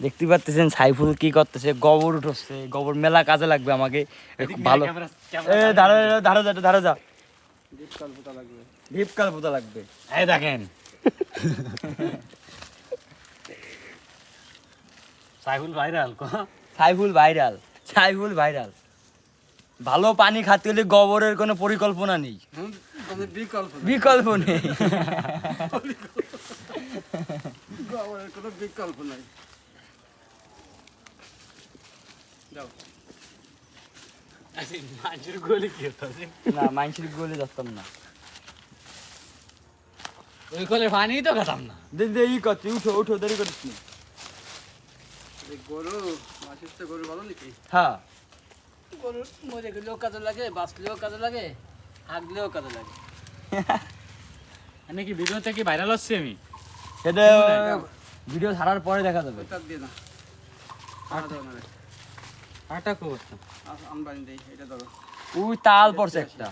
দেখতে পাচ্ছেন সাইফুল কি করতেছে, গোবর উঠছে, গোবর মেলা কাজে লাগবে আমাকে ভালো। ধারে যা ডিপ কাল পোতা লাগবে। এই দেখেন সাইফুল ভাইরাল। ভালো পানি খাতে হলে গোবরের কোনো পরিকল্পনা নেই, বিকল্প নেই। গোবরের কোনো বিকল্প নাই। মানুষের গোলে কি হতো না মাইনসির গলে যাচ্তাম না, ওই কলে পানি তো খেতাম না। ই করছি, উঠো দেরি করিস না। গরু মাসির তো গরু ভালো নাকি? হ্যাঁ গরু মরে গেলেও কাজে লাগে, বাঁচলেও কাজে লাগে, হাগলেও কাজে লাগে। মানে কি ভিডিও থেকে ভাইরাল হচ্ছে আমি? সেটা ভিডিও ছাড়ার পরে দেখা যাবে। ওটা দিয়ে না, আটা কো আনবানি দেই, এটা ধরো। ওই তাল পড়ছে একটা।